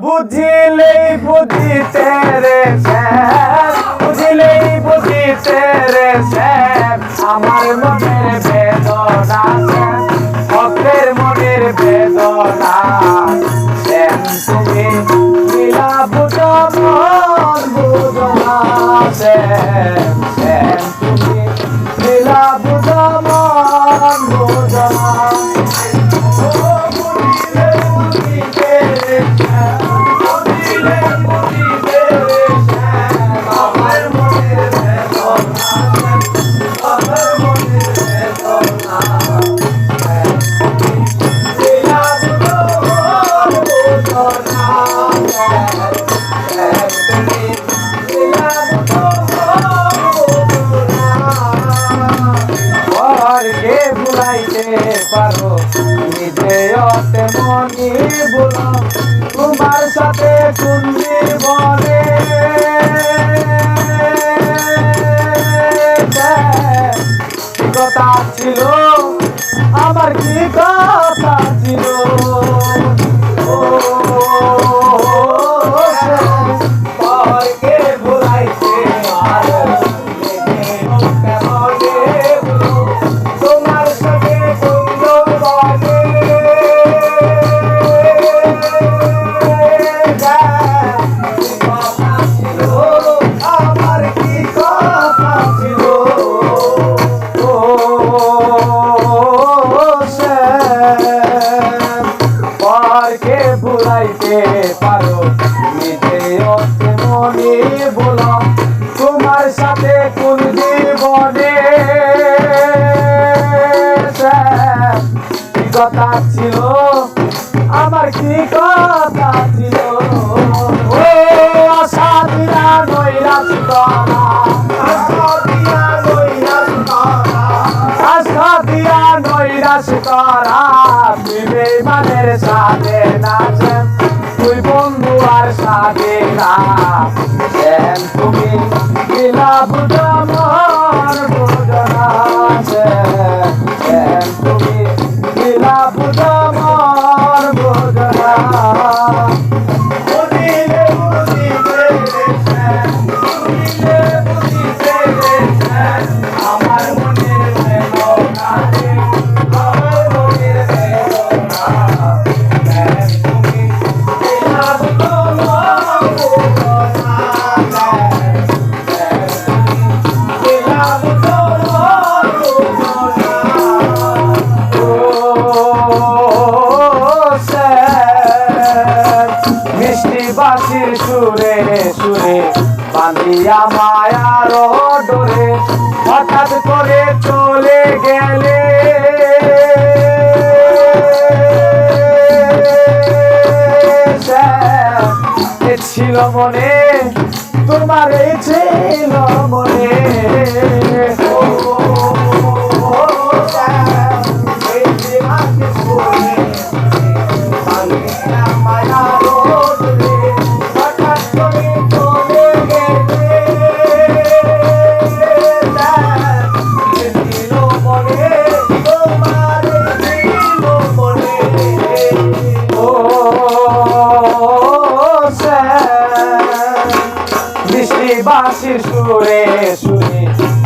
বুঝিলেই বুঝিতে রে শ্যাম, বুঝিলেই বুঝিতে রে শ্যাম, আমার মনের বেদনা শ্যাম, ভক্তের মনের বেদনা শ্যাম, তুমি লীলা বুঝো মন বুঝো না শ্যাম, শ্যাম তুমি লীলা বুঝো মন বুঝো না। পারো নিজে অতে মনি বলো তোমার সাথে কোন জীবনে কথা ছিল আমার কি কথা ছিল পরকে ভুলাইতে পারো তোমার সাথে আমার কি কথা ছিল পরকে ভুলাইতে পারো নিজে অতে মনে বলো তোমার সাথে কোন জীবনে কি কথা ছিল আমার কি কথা ছিল ও আশা দিয়া নৈরাশ করা আশা দিয়া নৈরাশ করা আশা দিয়া নৈরাশ করা তুই বেঈমানের সাথে না তুই বন্ধু আর সাথে না শ্যাম তুমি লীলা বুঝো মন বুঝো না শ্যাম তুমি লীলা বুঝো মন বুঝো না। বুঝিলে বুঝিতে রে শ্যাম, বুঝিলে বুঝিতে রে শ্যাম, আমার মনের বেদনা রে, আমার মনের বেদনা শ্যাম তুমি লীলা বুঝো মন বুঝো না শ্যাম তুমি লীলা বুঝো মন বুঝো না। মিষ্টি বাঁশির সুরে সুরে বাঁধিয়া মায়ার ডোরে হঠাৎ করে চলে গেলে ছিল মনে তোমার ছিল মনে বাঁশির সুরে সুরে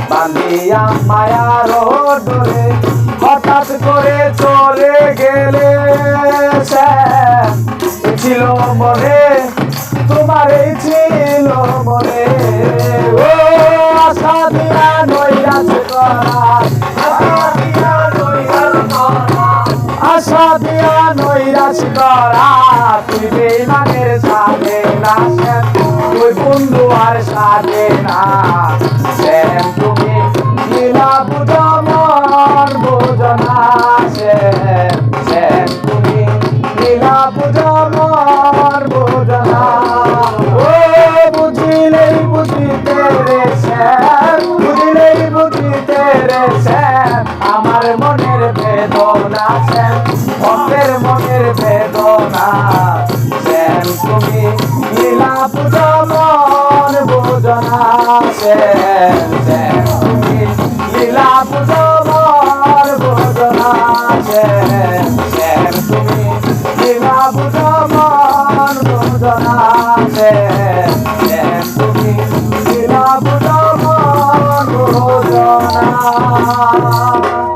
বাঁধিয়া মায়ার ডোরে হঠাৎ করে চলে গেলে ছিল মনে তোমার ছিল মনে ও আশা দিয়া নৈরাশ করা আশা দিয়া নৈরাশ করা আশা দিয়া নৈরাশ করা তুই বেঈমানের সাথে না তুই বন্ধু আর সাথে না শ্যাম তুমি লীলা বুঝো মন বুঝো না শ্যাম তুমি লীলা বুঝো মন বুঝো না। ও বুঝিলেই বুঝিতে রে শ্যাম, বুঝিলেই বুঝিতে রে শ্যাম, আমার মনের বেদনা শ্যাম, ভক্তের মনের বেদনা শ্যাম তুমি লীলা বুঝো মন বুঝো না শ্যাম, শ্যাম তুমি লীলা বুঝো মন বুঝো না শ্যাম, শ্যাম তুমি লীলা বুঝো মন বুঝো না